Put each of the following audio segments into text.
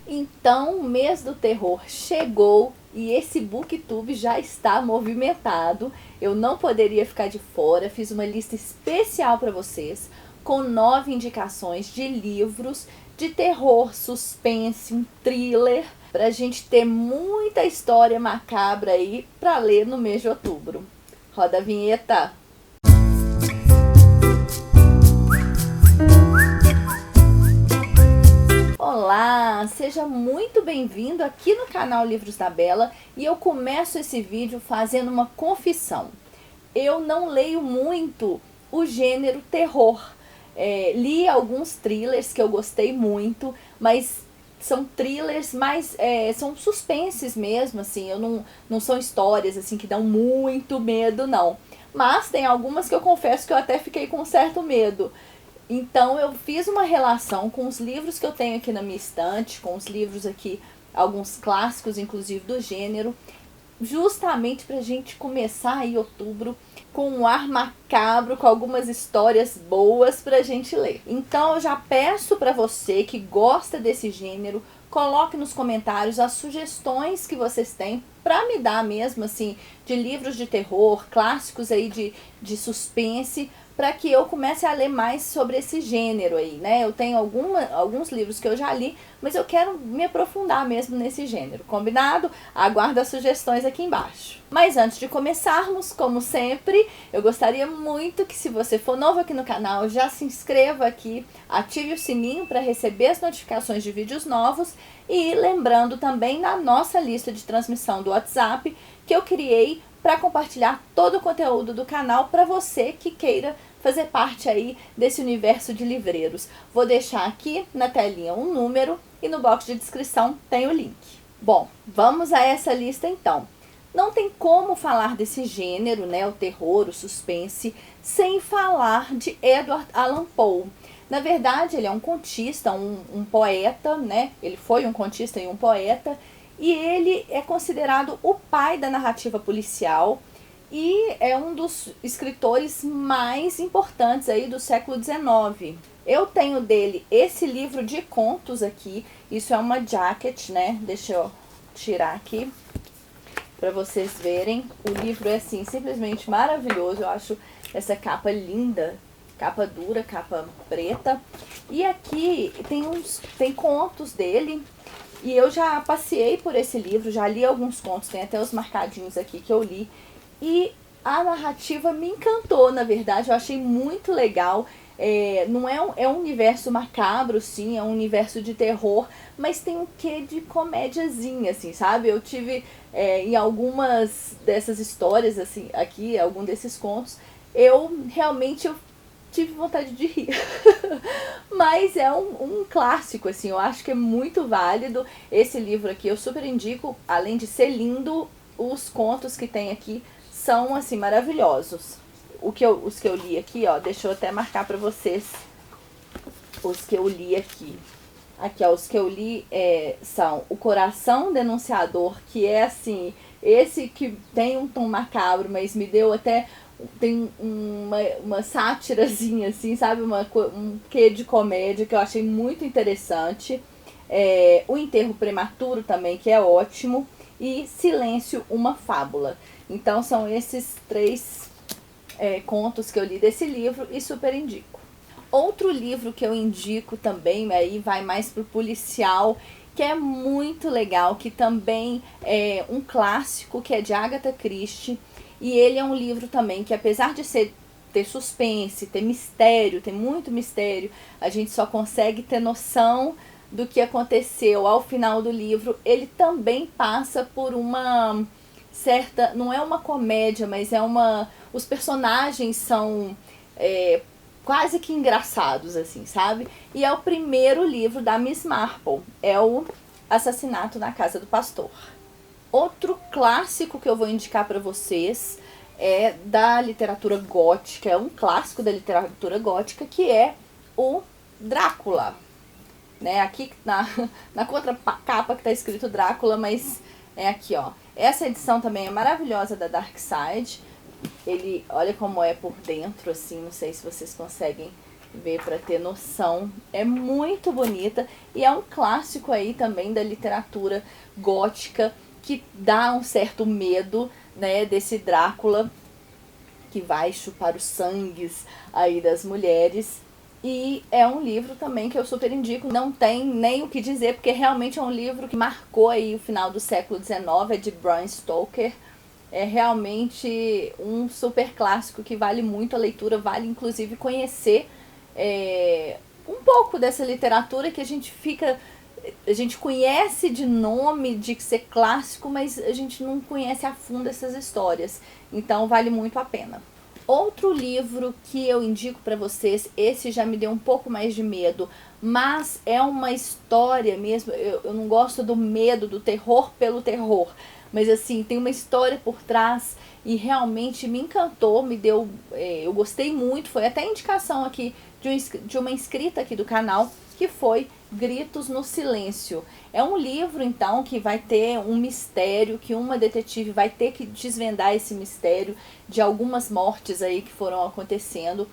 Então, o mês do terror chegou e esse BookTube já está movimentado. Eu não poderia ficar de fora, fiz uma lista especial para vocês com 9 indicações de livros de terror, suspense, um thriller, para a gente ter muita história macabra aí para ler no mês de outubro. Roda a vinheta! Olá, seja muito bem-vindo aqui no canal Livros da Bela e eu começo esse vídeo fazendo uma confissão. Eu não leio muito o gênero terror. Li alguns thrillers que eu gostei muito, mas são thrillers mais, são suspenses mesmo, assim, não são histórias assim que dão muito medo, não. Mas tem algumas que eu confesso que eu até fiquei com certo medo. Então eu fiz uma relação com os livros que eu tenho aqui na minha estante, com os livros aqui, alguns clássicos inclusive do gênero, justamente pra gente começar aí outubro com um ar macabro, com algumas histórias boas pra gente ler. Então eu já peço pra você que gosta desse gênero, coloque nos comentários as sugestões que vocês têm pra me dar mesmo, assim, de livros de terror, clássicos aí de suspense, para que eu comece a ler mais sobre esse gênero aí, né? Eu tenho alguns livros que eu já li, mas eu quero me aprofundar mesmo nesse gênero, combinado? Aguardo as sugestões aqui embaixo. Mas antes de começarmos, como sempre, eu gostaria muito que, se você for novo aqui no canal, já se inscreva aqui, ative o sininho para receber as notificações de vídeos novos e lembrando também na nossa lista de transmissão do WhatsApp que eu criei para compartilhar todo o conteúdo do canal para você que queira fazer parte aí desse universo de livreiros. Vou deixar aqui na telinha um número e no box de descrição tem o link. Bom, vamos a essa lista então. Não tem como falar desse gênero, né, o terror, o suspense, sem falar de Edgar Allan Poe. Na verdade, ele é um contista, um poeta, né? Ele foi um contista e um poeta, e ele é considerado o pai da narrativa policial e é um dos escritores mais importantes aí do século XIX. Eu tenho dele esse livro de contos aqui, isso é uma jacket, né? Deixa eu tirar aqui para vocês verem. O livro é assim, simplesmente maravilhoso, eu acho essa capa linda, capa dura, capa preta. E aqui tem contos dele. E eu já passei por esse livro, já li alguns contos, tem até os marcadinhos aqui que eu li. E a narrativa me encantou, na verdade, eu achei muito legal. Não é um universo macabro, sim, é um universo de terror, mas tem um quê de comédiazinha, assim, sabe? Eu tive em algumas dessas histórias, assim, aqui, algum desses contos, eu tive vontade de rir. Mas é um clássico, assim, eu acho que é muito válido. Esse livro aqui eu super indico, além de ser lindo, os contos que tem aqui são, assim, maravilhosos. Os que eu li aqui, ó, deixa eu até marcar pra vocês os que eu li aqui. Aqui, ó, os que eu li são O Coração Denunciador, que é, assim, esse que tem um tom macabro, mas me deu até... Tem uma sátirazinha, assim, sabe? Um quê de comédia que eu achei muito interessante. O Enterro Prematuro também, que é ótimo. E Silêncio, uma Fábula. Então são esses 3 contos que eu li desse livro e super indico. Outro livro que eu indico também, aí vai mais pro policial, que é muito legal, que também é um clássico, que é de Agatha Christie. E ele é um livro também que, apesar de ter suspense, ter mistério, ter muito mistério, a gente só consegue ter noção do que aconteceu ao final do livro. Ele também passa por uma certa... Não é uma comédia, mas os personagens são quase que engraçados, assim, sabe? E é o primeiro livro da Miss Marple. É o Assassinato na Casa do Pastor. Outro clássico que eu vou indicar para vocês é da literatura gótica, é um clássico da literatura gótica, que é o Drácula. Né? Aqui na contracapa que está escrito Drácula, mas é aqui, ó. Essa edição também é maravilhosa da Dark Side. Ele, olha como é por dentro, assim, não sei se vocês conseguem ver para ter noção. É muito bonita e é um clássico aí também da literatura gótica que dá um certo medo, né, desse Drácula que vai chupar os sangues aí das mulheres. E é um livro também que eu super indico, não tem nem o que dizer, porque realmente é um livro que marcou aí o final do século XIX, é de Bram Stoker. É realmente um super clássico que vale muito a leitura, vale inclusive conhecer um pouco dessa literatura que a gente conhece de nome, de ser clássico, mas a gente não conhece a fundo essas histórias. Então vale muito a pena. Outro livro que eu indico para vocês, esse já me deu um pouco mais de medo, mas é uma história mesmo, eu não gosto do medo, do terror pelo terror, mas assim, tem uma história por trás e realmente me encantou, me deu, eu gostei muito, foi até indicação aqui de uma inscrita aqui do canal, que foi Gritos no Silêncio. É um livro, então, que vai ter um mistério, que uma detetive vai ter que desvendar esse mistério de algumas mortes aí que foram acontecendo.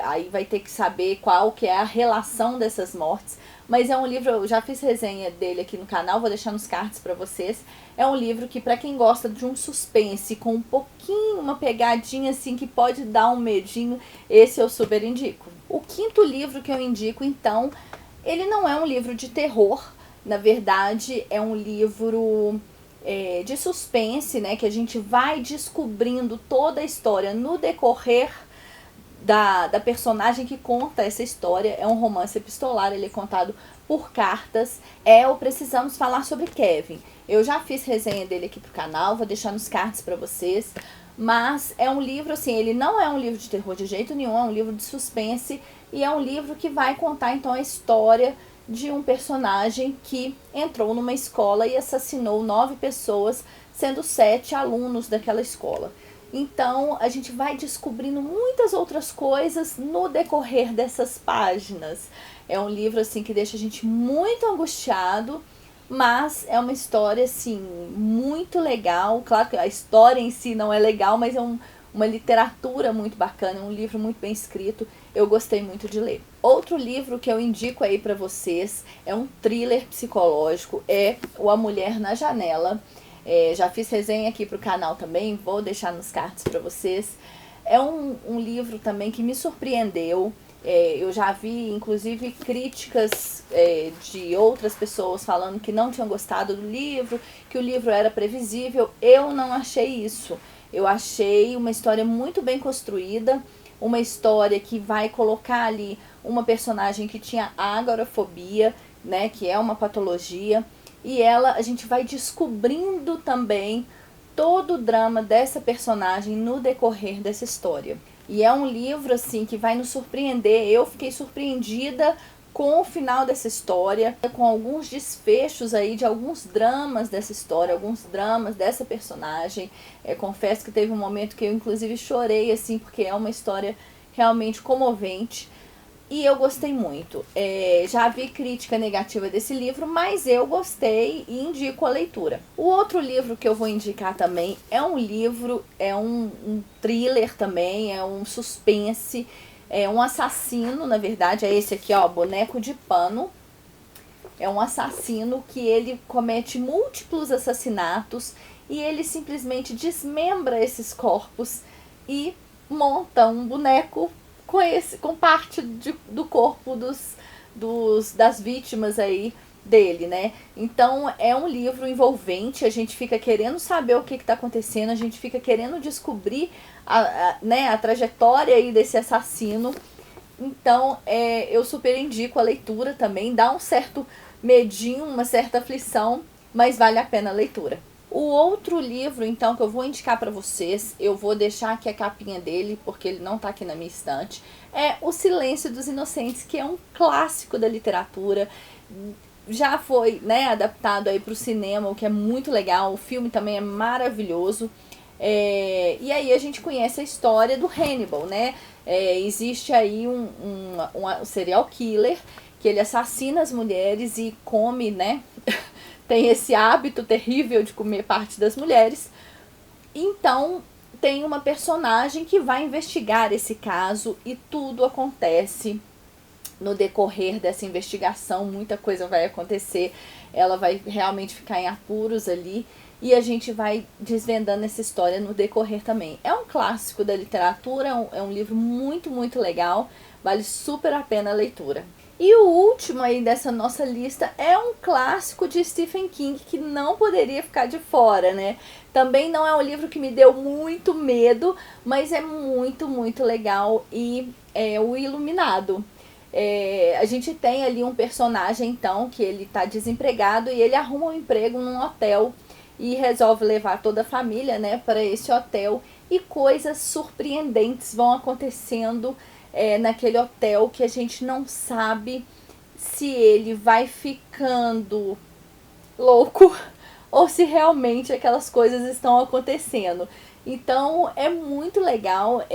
Aí vai ter que saber qual que é a relação dessas mortes. Mas é um livro, eu já fiz resenha dele aqui no canal, vou deixar nos cards para vocês. É um livro que, para quem gosta de um suspense com um pouquinho, uma pegadinha assim que pode dar um medinho, esse eu super indico. O quinto livro que eu indico, então, ele não é um livro de terror, na verdade é um livro de suspense, né, que a gente vai descobrindo toda a história no decorrer da personagem que conta essa história. É um romance epistolar, ele é contado por cartas, é o Precisamos Falar sobre Kevin. Eu já fiz resenha dele aqui pro canal, vou deixar nos cards para vocês. Mas é um livro, assim, ele não é um livro de terror de jeito nenhum, é um livro de suspense. E é um livro que vai contar, então, a história de um personagem que entrou numa escola e assassinou 9 pessoas, sendo 7 alunos daquela escola. Então, a gente vai descobrindo muitas outras coisas no decorrer dessas páginas. É um livro, assim, que deixa a gente muito angustiado, mas é uma história, assim, muito legal. Claro que a história em si não é legal, mas é uma literatura muito bacana, um livro muito bem escrito. Eu gostei muito de ler. Outro livro que eu indico aí para vocês é um thriller psicológico, é O A Mulher na Janela. Já fiz resenha aqui pro canal também, vou deixar nos cards para vocês. É um livro também que me surpreendeu. Eu já vi, inclusive, críticas de outras pessoas falando que não tinham gostado do livro, que o livro era previsível. Eu não achei isso. Eu achei uma história muito bem construída, uma história que vai colocar ali uma personagem que tinha agorafobia, né, que é uma patologia, e a gente vai descobrindo também todo o drama dessa personagem no decorrer dessa história. E é um livro, assim, que vai nos surpreender. Eu fiquei surpreendida com o final dessa história, com alguns desfechos aí de alguns dramas dessa história, alguns dramas dessa personagem. Confesso que teve um momento que eu, inclusive, chorei, assim, porque é uma história realmente comovente. E eu gostei muito. Já vi crítica negativa desse livro, mas eu gostei e indico a leitura. O outro livro que eu vou indicar também é um livro, é um thriller também, é um suspense, é um assassino, na verdade, é esse aqui, ó, Boneco de Pano. É um assassino que ele comete múltiplos assassinatos e ele simplesmente desmembra esses corpos e monta um boneco com parte do corpo das vítimas aí dele, né? Então é um livro envolvente, a gente fica querendo saber o que está acontecendo, a gente fica querendo descobrir a trajetória aí desse assassino. Então eu super indico a leitura também, dá um certo medinho, uma certa aflição, mas vale a pena a leitura. O outro livro, então, que eu vou indicar para vocês, eu vou deixar aqui a capinha dele, porque ele não tá aqui na minha estante, é O Silêncio dos Inocentes, que é um clássico da literatura. Já foi, né, adaptado aí pro cinema, o que é muito legal. O filme também é maravilhoso. E aí a gente conhece a história do Hannibal, né? Existe aí um serial killer que ele assassina as mulheres e come, né? Tem esse hábito terrível de comer parte das mulheres. Então, tem uma personagem que vai investigar esse caso e tudo acontece no decorrer dessa investigação, muita coisa vai acontecer, ela vai realmente ficar em apuros ali e a gente vai desvendando essa história no decorrer também. É um clássico da literatura, é um livro muito, muito legal, vale super a pena a leitura. E o último aí dessa nossa lista é um clássico de Stephen King que não poderia ficar de fora, né? Também não é um livro que me deu muito medo, mas é muito, muito legal e é O Iluminado. A gente tem ali um personagem, então, que ele tá desempregado e ele arruma um emprego num hotel e resolve levar toda a família, né, para esse hotel e coisas surpreendentes vão acontecendo naquele hotel que a gente não sabe se ele vai ficando louco ou se realmente aquelas coisas estão acontecendo. Então é muito legal,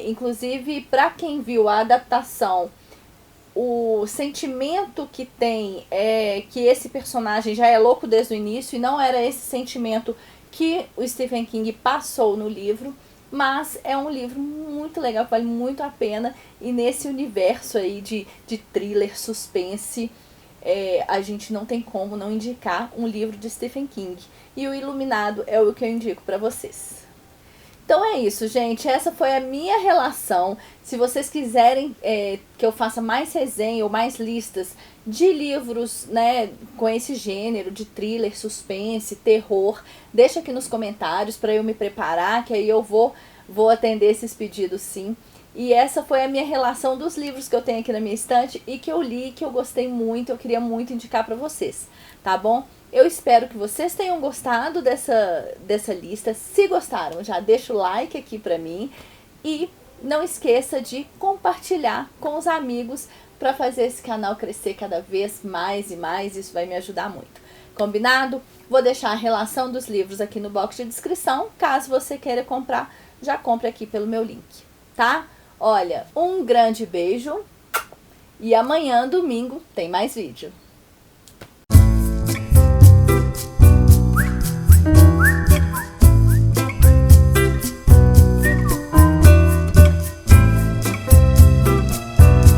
inclusive para quem viu a adaptação, o sentimento que tem é que esse personagem já é louco desde o início e não era esse sentimento que o Stephen King passou no livro, mas é um livro muito legal, vale muito a pena e nesse universo aí de thriller, suspense, a gente não tem como não indicar um livro de Stephen King e O Iluminado é o que eu indico para vocês. Então é isso, gente. Essa foi a minha relação. Se vocês quiserem que eu faça mais resenha ou mais listas de livros, né, com esse gênero de thriller, suspense, terror, deixa aqui nos comentários para eu me preparar, que aí eu vou atender esses pedidos sim. E essa foi a minha relação dos livros que eu tenho aqui na minha estante e que eu li, que eu gostei muito, eu queria muito indicar para vocês, tá bom? Eu espero que vocês tenham gostado dessa lista. Se gostaram, já deixa o like aqui pra mim. E não esqueça de compartilhar com os amigos para fazer esse canal crescer cada vez mais e mais. Isso vai me ajudar muito. Combinado? Vou deixar a relação dos livros aqui no box de descrição. Caso você queira comprar, já compre aqui pelo meu link, tá? Olha, um grande beijo. E amanhã, domingo, tem mais vídeo.